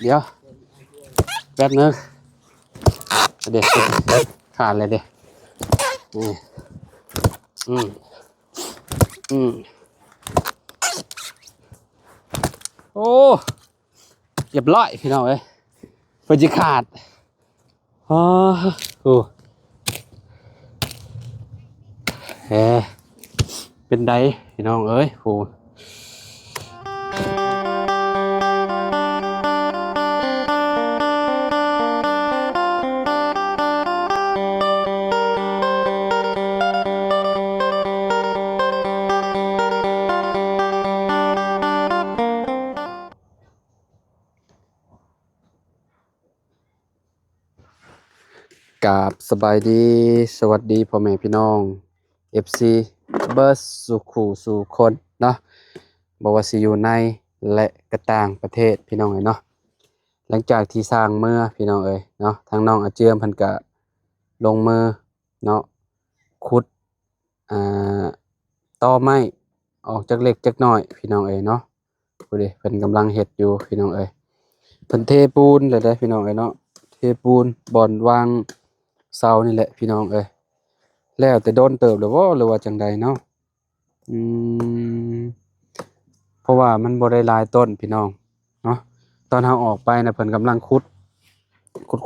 เดี๋ยวแป๊บนึงเด็กขาดเลยเด็กอืมอืมอืมโอ้เรียบร้อยพี่น้องเอ้ยเพิ่นสิขาดอ๋อโอ้เฮ้เป็นไดพี่น้องเอ้ยโอ้กราบสบายดีสวัสดีพ่อแม่พี่น้อง FC เบิร์ดสุขูสู่คนเนาะบ่ว่าสิอยู่ในและก็ต่างประเทศพี่น้องเอ้ยเนาะหลังจากที่สร้างเมื่อพี่น้องเอ้ยเนาะทางน้องอาเจือมเพิ่นก็ลงมือเนาะขุดอ่าตอไม้ออกจากเล็กจักน้อยพี่น้องเอ้ยเนาะพู้ดิเพิ่นกำลังเฮ็ดอยู่พี่น้องเอ้ยเพิ่นเทปูนแล้วได้พี่น้องเอ้ยเนาะเทปูนบ่อนวางเสานี่แหละพี่น้องเอ้ยแล้วแต่โดนเติบแล้วบ่หรือว่าจังใดเนาะอืมเพราะว่ามันบ่ได้หลายต้นพี่น้องเนาะตอนเฮาออกไปน่ะเพิ่นกำลังขุด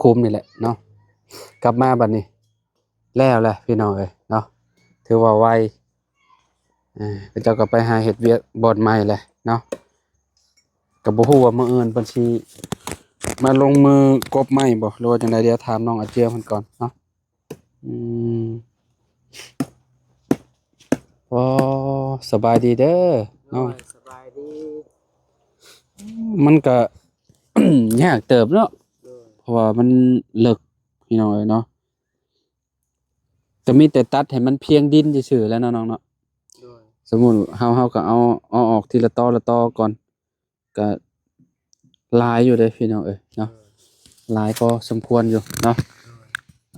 คุมนี่แหละเนาะกลับมาบัดนี้แล้วแหละพี่น้องเอ้ยเนาะถือว่าไวเจ้าก็ไปหาเฮ็ดเวียกบ่อนใหม่แหละเนาะก็บ่ฮู้ว่ามื้ออื่นเพิ่นสิมาลงมือกบไม้บ่หรือว่าจังใดเดี๋ยวถามน้องอาเจียเพิ่นก่อนเนาะอืมโอ้สบายดีเด้อเนาะสบายดี มันก็ ยากเติบเนาะ โดย เพราะว่ามันเลิกพี่น้องเอ้ยเนาะก็มีแต่ตัดให้มันเพียงดินซื่อๆแล้วเนาะน้องเนาะ โดย สมมุติเฮาก็เอาออกทีละตอก่อนก็หลายอยู่เด้พี่น้องเอ้ยเนาะหลายพอสมควรอยู่เนาะ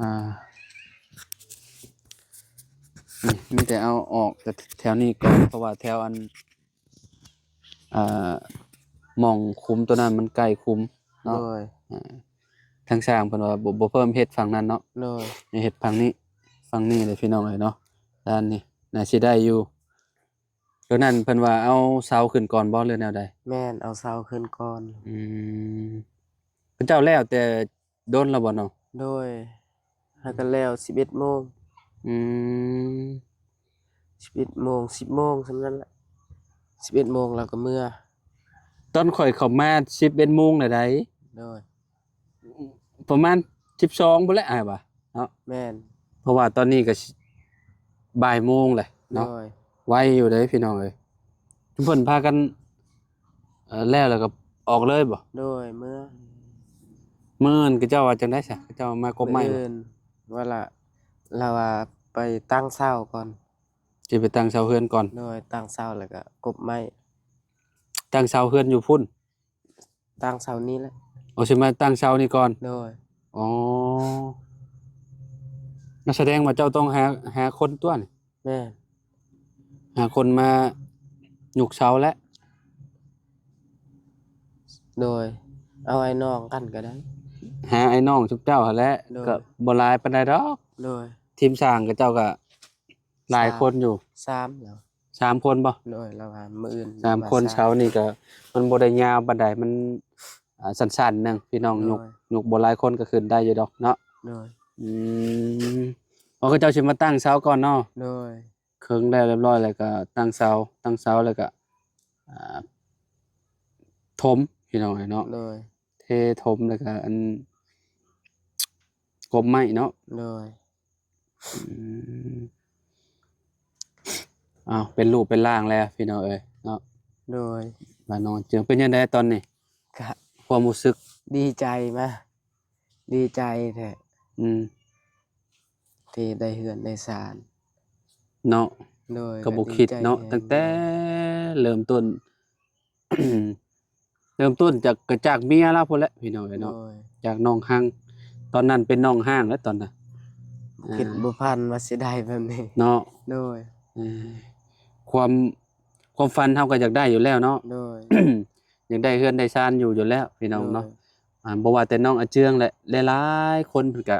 อ่านี่มีแต่เอาออกแต่แถวนี้ก่อนเพราะว่าแถวอันอ่าหม่องคุมตัวนั้นมันใกล้คุม โด เนาะ ย ทางสร้างเพิ่นว่าบ่เพิ่มเฮ็ดฝั่งนั้นเนาะ โดย ให้เฮ็ดฝั่งนี้เลยพี่น้องเอ้ยเนาะด้านนี้น่าสิได้อยู่ตัวนั้นเพิ่นว่าเอาเสาขึ้นก่อนบ่หรือแนวใดแม่นเอาเสาขึ้นก่อน อืมเพิ่นเจ้าแล้วแต่โดนแล้วบ่น้องโดยแล้วก็แล้ว11โมงอืม11โมง10โมงส่ำนั้นแหละ11โมงแล้วก็เมื่อตอนข่อยเข้ามา11:00 นน่ะได้โดย ประมาณ12พุ่นแหละอ้ายว่าเนาะแม่น เพราะว่าตอนนี้ก็บ่ายโมงแหละ โด เนาะ ย ไวอยู่เด้พี่น้องเอ้ยเพิ่นพากันแล้วก็ออกเลยบ่ โดยเมื่อ มื้อนั้นเขาเจ้าว่าจังได๋ซะเขาเจ้ามากบไม้บ่ อื่นว่าละเราว่าไปตั้งเสาก่อน สิไปตั้งเสาเรือนก่อน โดยตั้งเสาแล้วก็กบไม้ ตั้งเสาเรือนอยู่พุ่น ตั้งเสานี้แหละ โอ้สิมาตั้งเสานี่ก่อน โดย อ๋อนั่นแสดงว่าเจ้าต้องหาคนตัวนี่ แม่น หาคนมาหยุกเสาแล้ว โดยเอาไอ้น้องกันก็ได้ หาไอ้น้องชุบเจ้าหั่นแหละ โดย ก็บ่หลายปานใดดอก โดย ทีมสร้างกับเจ้าก็หลายคนอยู่ 3แล้ว 3คนบ่ โดยเราว่ามื้ออื่น 3คนเสานี่ก็มันบ่ได้ยาวปานใดมันสั้นๆหนึงพี่น้องหยุกบ่หลายคนก็ขึ้นได้อยู่ดอกเนาะ โดย อืมอ๋อเขาเจ้าสิมาตั้งเสาก่อนเนาะ โดย เครื่องได้เรียบร้อยแล้วก็ตั้งเสาแล้วก็อ่าถมพี่น้องเนาะ โดย เทถมแล้วก็อันกบไม้เนาะ โดย อืมอ้าวเป็นรูปเป็นร่างแล้วพี่น้องเอ้ยเนาะ โดย บ้านน้องเจืองเป็นยังไงตอนนี้ ก็ ความรู้สึก ดีใจมาดีใจแท้ อืม ที่ได้เฮือนได้ศาล เนาะ โดย ก็บ่คิดเนาะตั้งแต่เริ่มต้น เริ่มต้นจากเมียแล้วพุ่นแหละพี่น้องเอ้ย โด เนาะ ย จากน้องห้างตอนนั้นเป็นน้องห้างแล้วตอนน่ะ คิดบ่พันว่าสิได้แบบนี้ เนาะ โดย เออความฝันเฮาก็อยากได้อยู่แล้วเนาะ โดย อยากได้เฮือนได้ชานอยู่แล้วพี่น้องเนาะ บ่ว่าแต่น้องอาเจืองแหละหลายๆคนเพิ่นก็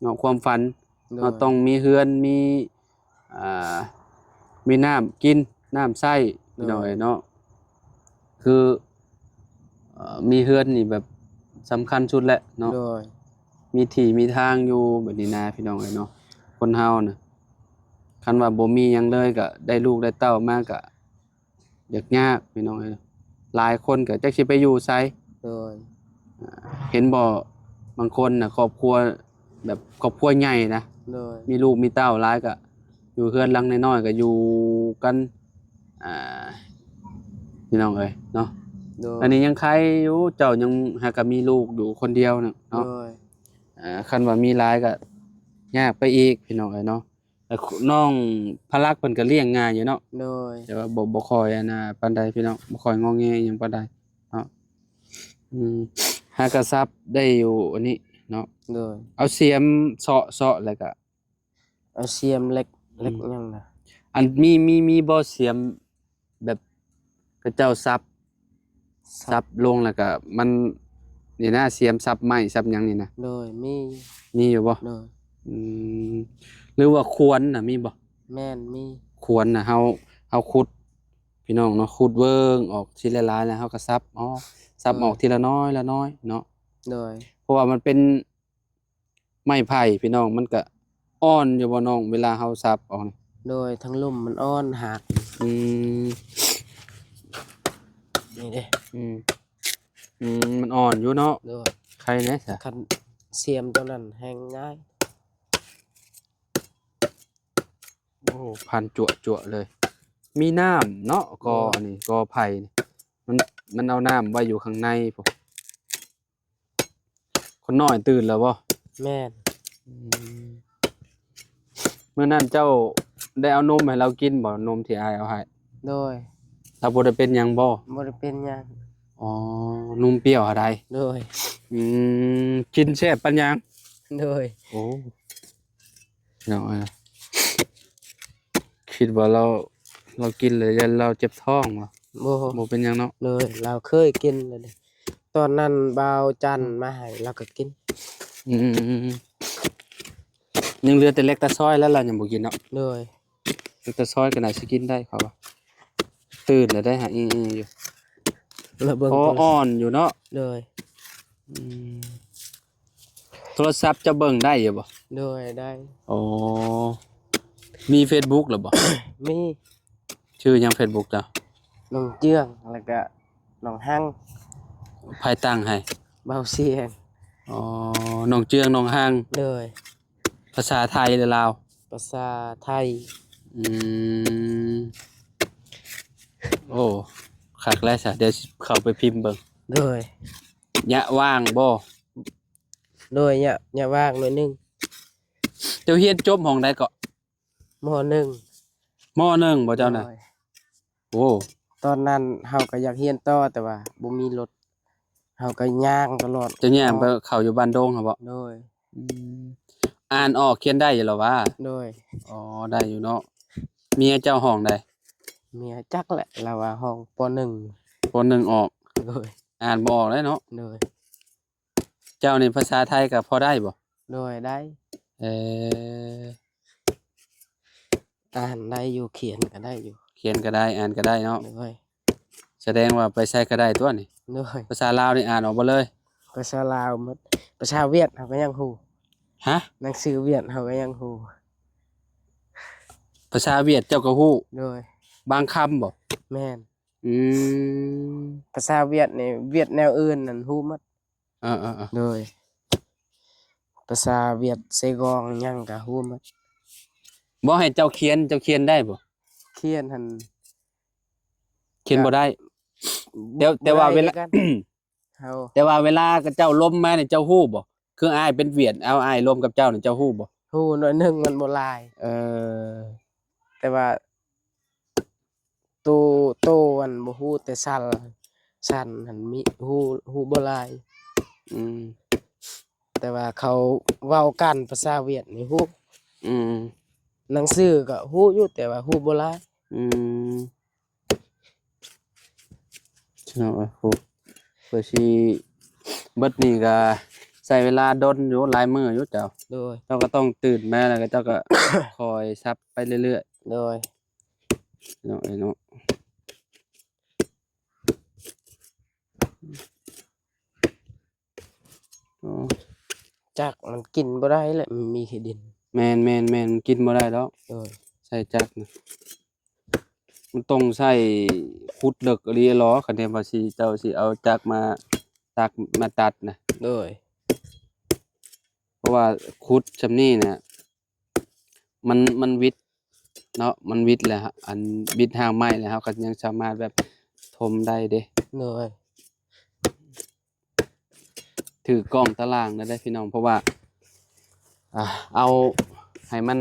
เนาะความฝัน โด เรา ย ต้องมีเฮือนมีอ่ามีน้ำกินน้ำใช้พี่น้องเอ้ยเนาะคือมีเฮือนนี่แบบสำคัญสุดแหละเนาะ โดย มีที่มีทางอยู่แบบนี้นะพี่น้องเอ้ยเนาะคนเฮาน่ะคันว่าบ่มีหยังเลยก็ได้ลูกได้เต้ามาก็ยากพี่น้องเอ้ยหลายคนก็จักสิไปอยู่ไส โดย เห็นบ่บางคนน่ะครอบครัวแบบครอบครัวใหญ่นะ โดย มีลูกมีเต้าหลายก็อยู่เฮือนหลังน้อยๆก็อยู่กันอ่าพี่น้องเอ้ยเนาะ โดย อันนี้ยังใครอยู่เจ้ายังหากก็มีลูกอยู่คนเดียวน่ะ โด เนาะ ย คันว่ามีหลายก็ยากไปอีกพี่น้องเอ้ยเนาะแต่น้องพลักเพิ่นก็เลี้ยงง่ายอยู่เนาะ โดย แต่ว่าบ่ค่อยอันน่ะปานใดพี่น้องบ่ค่อยงอแงอิหยังปานใดเนาะหากระซับได้อยู่อันนี้เนาะ โดย เอาเสียมเซาะแล้วก็ เอาเสียมเล็กยังนะ อันมีบ่เสียมแบบกระเจ้าซับลงแล้วก็มันนี่นะเสียมซับไม้ซับหยังนี่นะ โดยมี มีอยู่บ่ โดย อืมหรือว่าควรน่ะมีบ่ แม่นมี ควรน่ะเฮาขุดพี่น้องเนาะขุดเบิ่งออกทีละหลายแล้วเฮาก็ซับอ๋อซับออกทีละน้อยละน้อยเนาะ โดย เพราะว่ามันเป็นไม้ไผ่พี่น้องมันก็อ่อนอยู่บ่น้องเวลาเฮาซับออกนี่ โดยทั้งลุ่มมันอ้อนหัก อืม นี่เด้ อืมมันอ่อนอยู่เนาะ โดย ใครแน่ซะ คันเสียมตัวนั้นแห้งง่าย โอ้พันจั่วๆเลย มีน้ำเนาะกออันนี้กอไผ่นี่มันเอาน้ำไว้อยู่ข้างในพุ่นคนน้อยตื่นแล้วบ่ แม่น เมื่อนั้นเจ้าได้เอานมให้เรากินบ่นมที่อายเอาให้ โดย เราบ่ได้เป็นหยังบ่ บ่ได้เป็นหยัง อ๋อนุ่มเปรี้ยวอะไร โดย กินแซ่บปานหยัง โดย โอ้เนาะคิดว่าเรากินเลยยันเราเจ็บท้องว่ะ บ่ บ่เป็นหยังเนาะ เลยเราเคยกินเลยเด้ตอนนั้นบ่าวจันทร์มาให้เราก็กิน อืมยังเหลือแต่เล็กตะซอยแล้วเรายังบ่กินเนาะ โดย เล็กตะซอยก็น่าสิกินได้เขาว่าตื่นแล้วได้หาอยู่ แล้วเบิ่ง พอ โทรศัพท์ อ่อนอยู่เนาะ โดย อืมโทรศัพท์จะเบิ่งได้อยู่บ่ โดยได้ อ๋อมี Facebook หรือบ่ มี ชื่อหยัง Facebook จ้ะ น้องเจืองแล้วก็น้องหั่ง ไผตั้งให้ บ่าวเสียง อ๋อน้องเจืองน้องห้าง โดย ภาษาไทยหรือลาว ภาษาไทย อืมโอ้คักแล้วซะเดี๋ยวสิเข้าไปพิมพ์เบิ่ง โดย ยะว่างบ่ โดยเนี่ยว่างหน่อยหนึง เจ้าเรียนจบห้องใดก็ มหนึ่ง มหนึ่งบ่เจ้าน่ะ โดย โอ้ ตอนนั้นเฮาก็อยากเรียนต่อแต่ว่าบ่มีรถเฮาก็ย่างตลอด เจ้าย่างไปเข้าอยู่บ้านดงครับบ่ โดย อืมอ่านออกเขียนได้อยู่เหรอวะ โดย อ๋อได้อยู่เนาะเมียเจ้าห้องใด เมียจักแหละเราว่าห้องปหนึ่ง คนหนึ่งออก โดย อ่านบ่ออกเลยเนาะ โดย เจ้านี่ภาษาไทยก็พอได้บ่ โดยได้ เออ อ่านได้อยู่เขียนก็ได้อยู่ เขียนก็ได้อ่านก็ได้เนาะ โดย แสดงว่าไปใช้ก็ได้ตัวนี่ โดย ภาษาลาวนี่อ่านออกบ่เลย ภาษาลาวหมดภาษาเวียดเฮาก็ยังฮู้ ฮะ หนังสือเวียดเฮาก็ยังฮู้ ภาษาเวียดเจ้าก็ฮู้ โดย บางคำบ่ แม่น อืม ภาษาเวียดนี่เวียดแนวอื่นนั่นฮู้หมด เออๆ โดย ภาษาเวียดเซกองหยังก็ฮู้หมด ๆบ่ให้เจ้าเขียนได้บ่ เขียนหั่น เขียนบ่ได้ แต่ว่าเวลา บ่ได้คือกันเฮา แต่ว่าเวลากับเจ้าล้มมาเนี่ยเจ้าฮู้บ่คืออ้ายเป็นเวียดเอาอ้ายล้มกับเจ้าเนี่ยเจ้าฮู้บ่ ฮู้หน่อยหนึงมันบ่หลาย เออ แต่ว่าโตอันบ่ฮู้แต่สั่นหันมีฮู้บ่หลาย อืม แต่ว่าเขาเว้ากันภาษาเวียดนี่ฮู้ อืม หนังสือก็ฮู้อยู่แต่ว่าฮู้บ่หลาย อืมเนาะฮู้เพื่อสิ เบิดนี่ก็ใช้เวลาดนอยู่หลายมื้ออยู่เจ้า โดย เจ้าก็ต้องตื่นมาแล้วก็เจ้าก็ คอยซับไปเรื่อย โดย ๆเนาะไอ้เนาะอ๋อ จักมันกินบ่ได้แหละมันมีขี้ดิน แม่นมันกินบ่ได้ดอก โดย ใส่จักรนะมันต้องใช้ขุดเลิกอีหลีหรอคันแม่นว่าสิเจ้าสิเอาจักรมาตักมาตัดน่ะ โดย เพราะว่าขุดซำนี้น่ะมันวิดเนาะมันวิดแหละอันวิดหางไม้แล้วเฮาก็ยังสามารถแบบถมได้เด้ โดย ถือกล้องตารางได้พี่น้องเพราะว่าเอาให้มัน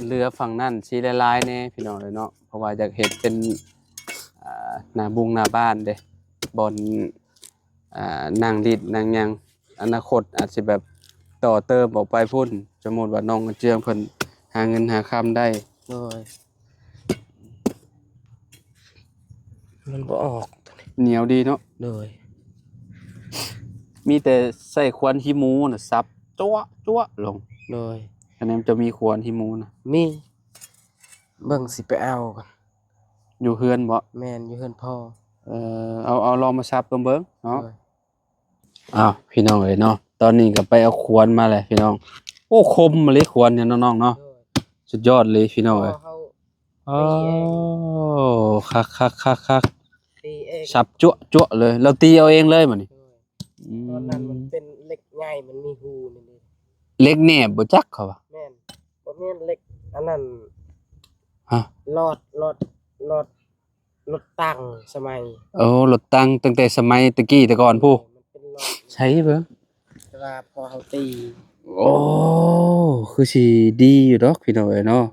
เรือฝั่งนั้นสีลายๆแน่พี่น้องเลยเนาะเพราะว่าอยากเฮ็ดเป็นหน้าบุงหน้าบ้านเด้บอนนั่งดิดนั่งหยังอนาคตอาจสิแบบต่อเติมออกไปพุ่นสมมุติว่าน้องเจืองเพิ่นหาเงินหาค่ำได้ โดยมันบ่ออก เหนียวดีเนาะ โดย มีแต่ใส่ควรหิหมูน่ะซับจั๊วจั๊วลง โดย อันนั้นจะมีควรหิหมูน่ะ มีเบิ่งสิไปเอาก่อน อยู่เฮือนบ่ แม่นอยู่เฮือนพ่อ เอาลองมาซับเบิ่งเนาะ โดย อ้าวพี่น้องเอ้ยเนาะตอนนี้ก็ไปเอาควรมาเลยพี่น้องโอ้คมมาเลยควรเนี่ยน้องๆเนาะ โดย สุดยอดเลยพี่น้อง พ่ เอ้ อย เขา โอ้คักตีเอง สับจั่วเลยเราตีเอาเองเลยมื้อนี้ โดยตอนนั้นมันเป็นเหล็กใหญ่มันมีหูนี่นี่ เล็กแหนบบ่จักเขาว่า แม่นบ่แม่นเหล็กอันนั้น ฮะ รอดตั้งสมัย โอ้รถตั้งแต่สมัยตะกี้แต่ก่อนผู้ มันเป็นรอด ใช้เบิ่ง แต่ว่าพอเขาตี โอ้คือสิดีอยู่ดอกพี่น้องเอ้ยเนาะ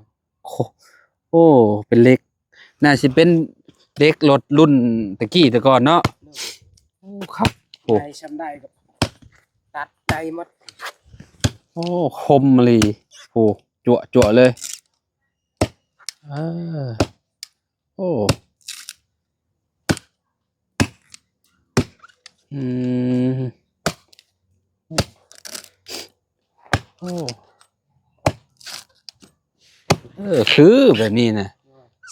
โอ้เป็นเหล็กน่าสิเป็นเหล็กรถรุ่นตะกี้แต่ก่อนเนาะโอ้ครับโอ้ ใครชำได้ก็ตัดใจหมด โอ้คมเลยโอ้จั่วเลยเออโอ้อืมโอ้คือแบบนี้นะ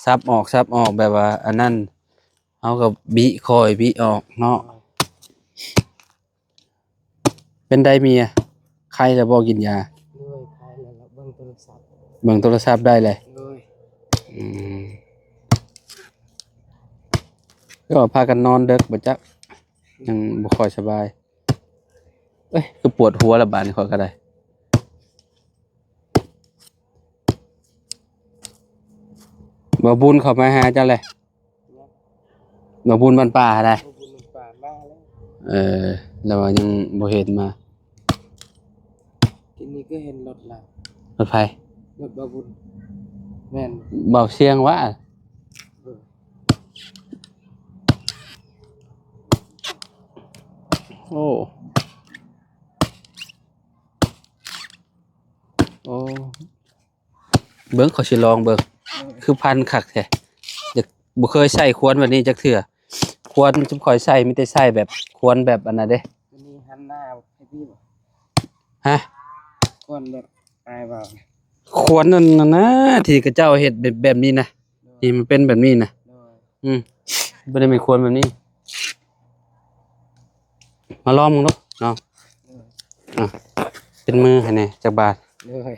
ซับออกแบบว่าอันนั้นเอากับบิคอยบิออกเนาะเป็นไดเมียใครจะบอกกินยา ด้วยใครแล้วเบิ่งโทรศัพท์ เบิ่งโทรศัพท์ได้เลย ด้วย อืมก็พากันนอนเด็กบ่จักยังบ่ค่อยสบายเอ้ยคือปวดหัวละบาดนี่ค่อยก็ได้บ่บุญเข้ามาหาจังเลยบ่บุญบ้านป่าได้ พวกคุณมันป่ามาแล้ว แล้วว่ายังบ่เห็นมา ทีนี้ก็เห็นรถแล้ว รถไฟ รถบาบุญแม่น เบาเสียงว่า เออ โอ้เบิ่งขอสิลองเบิ่งคือพันคักแท้อยากบ่เคยใช้ควรแบบนี้จักเทื่อควรจุ่มข่อยใช้มีแต่ใช้แบบควรแบบอันนั้นเด้ ทีนี้หันหน้าให้พี่บ่ ฮะ ก่อนแบบอายบ่า ควรนั่นน่ะนะที่กระเจ้าเฮ็ดแบบนี้นะที่มันเป็นแบบนี้นะ ด้วย บ่ได้เป็นควรแบบนี้ มาลองมึงดูเนาะ ด้วย อ่ะเป็นมือให้แหน่จักบาท ด้วย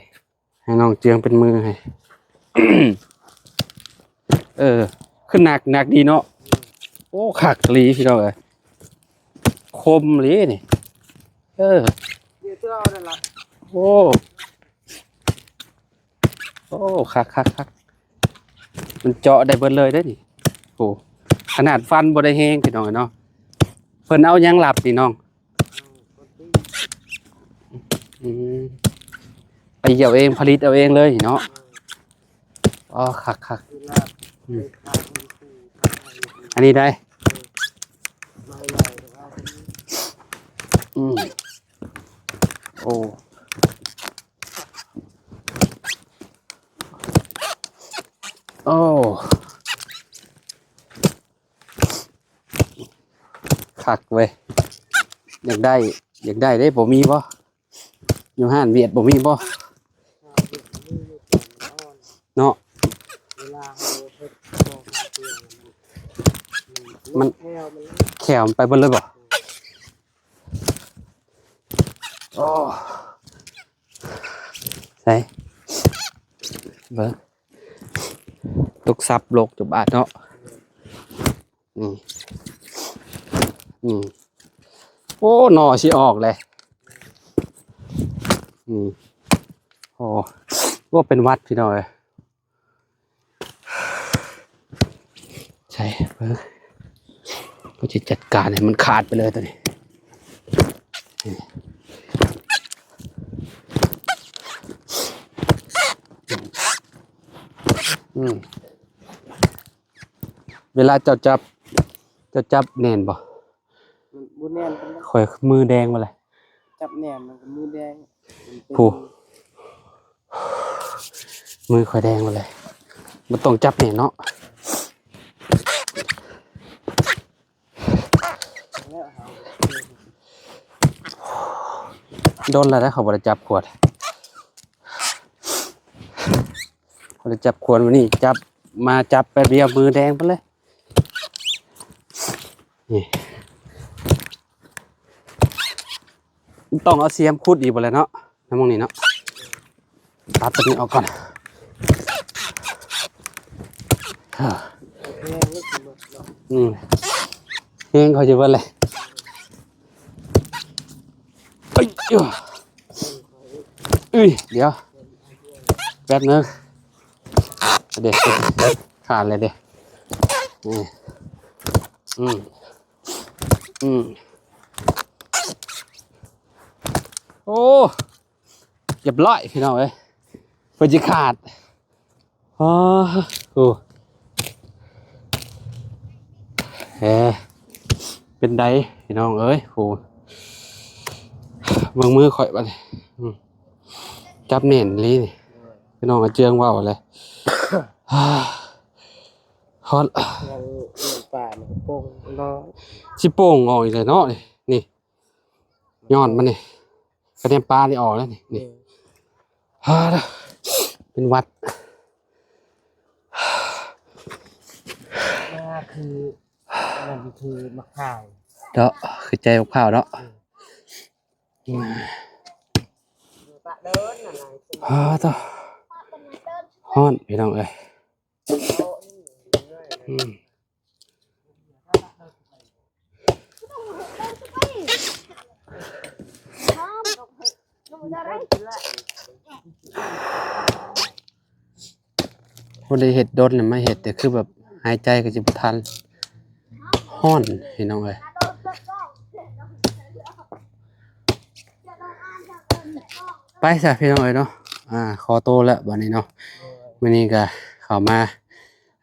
ให้น้องเจียงเป็นมือให้ ขึ้นหนักดีเนาะโอ้คักอีหลีพี่น้องเอ้ยคมอีหลีนี่เดี๋ยวเราได้ละ โอ้คักมันเจาะได้เบิดเลยเด้อนี่โอ้ขนาดฟันบ่ได้แฮงพี่น้องเอ้ยเนาะเพิ่นเอาหยังหลับนี่น้องอืมไปเหี่ยวเองผลิตเอาเองเลยเนาะอ๋อคัก คือลาบไปขายให้ผู้ อันนี้ได้ ไม่ได้แต่ว่าคนนี้ อืมโอ้โอ้คักเว้ย อยากได้อยากได้ได้บ่มีบ่อยู่ห้านเวียดบ่มีบ่เนาะ เวลาเราเฮ็ดโครงการเตียงมัน แถวมัน แขวมันไปเบิดเลยบ่โอ้ใส่เบิ่งตกซับโลกจุบาทเนาะนี่โอ้หน่อสิออกเลยนี่โอ้ว่าเป็นวัดพี่น้อยใช่เบิ่งก็จะจัดการให้มันขาดไปเลยตัวนี้เวลาเจ้าจับแน่นบ่ มันบ่แน่นกันนะ ข่อยมือแดงมาเลย จับแหนมมันก็มือแดงมันเป็น ผู้ มือข่อยแดงมาเลยมันต้องจับแน่นเนาะ แล้วเฮา โดนแล้วนะเขาบ่ได้จับขวดเขาได้จับขวดวันนี้จับแป๊บเดียวมือแดงไปเลยนี่ต้องเอาเสียมขุดอีกบ่เลยเนาะน้ำมองนี่เนาะตัดตัวนี้ออกก่อน แห้งนี่คือบ่เนาะ เฮงเขาจะเบิ่เลยเอ้ยเดี๋ยวแป๊บนึงเด็กขาดเลยเด็กโอ้เรียบร้อยพี่น้องเอ้ยเพื่อจะขาดอ๋อโอ้เป็นไดพี่น้องเอ้ยโอ้เบิ่งมือข่อยบัดนี้จับเน่นลีนี่พี่น้องก็เจืองว่าวเลยฮอต ยังเรื่องป่ามันก็โป่งน้อย สิโป่งออกอีกเลยเนาะนี่ยอดมันนี่กระเทียมปลานี่ออกแล้วนี่เป็นวัด มาคือนั่นคือมะข่าว เนาะคือใจข้าวเนาะ ปะเดินน่ะนาย ต่อฮ้อนพี่น้องเอ้ยคนได้เห็ดดนน่ะไม่เห็ดแต่คือแบบหายใจก็จะบ่ทันฮ้อนพี่น้องเอ้ยไปซะพี่น้องเอ้ยเนาะขอโตแล้วบัดนี้เนาะมื้อนี้ก็เข้ามา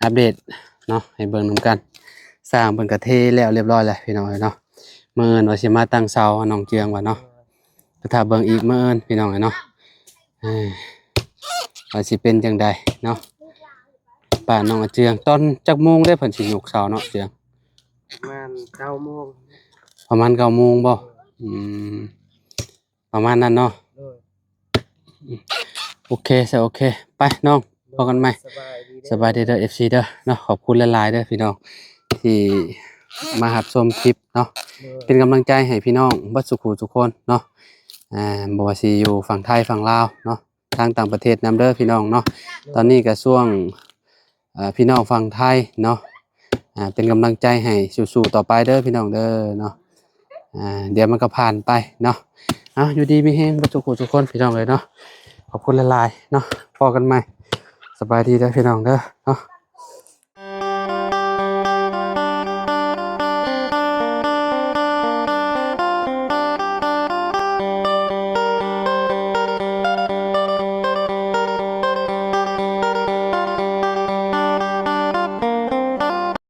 อัปเดตเนาะให้เบิ่งนํกันสร้างเพิ่นก็เทแล้วเรียบร้อยแล้วพี่น้องเอ้ยเนาะมื้ออื่นว่าสิมาตั้งเสาให้น้องเจืองว่าเนาะก็ถ้าเบิ่งอีกมื้ออื่นพี่น้องเอ้ยเนาะว่าสิเป็นจังใดเนาะป้าน้องเจืองตอนจักโมงได้เพิ่นสิยกเสาเนาะเจือง ประมาณ9 โมง ประมาณ9 โมงบ่ประมาณนั้นเนาะ เลย โอเคโอเคไปน้องพบกันใหม่ สบายดี สบายดีเด้อ FC เด้อเนาะขอบคุณหลายๆเด้อพี่น้องที่มารับชมคลิปเนาะเป็นกำลังใจให้พี่น้องเบิดสุขุทุกคนเนาะบ่ว่าสิอยู่ฝั่งไทยฝั่งลาวเนาะทางต่างประเทศนำเด้อพี่น้องเนาะตอนนี้ก็ช่วงพี่น้องฝั่งไทยเนาะเป็นกำลังใจให้สู้ๆต่อไปเด้อพี่น้องเด้อเนาะเดี๋ยวมันก็ผ่านไปเนาะอยู่ดีมีแฮงเบิดสุขุทุกคนพี่น้องเลยเนาะขอบคุณหลายๆเนาะพบกันใหม่สบายดีเด้อพี่น้องเด้อเนาะ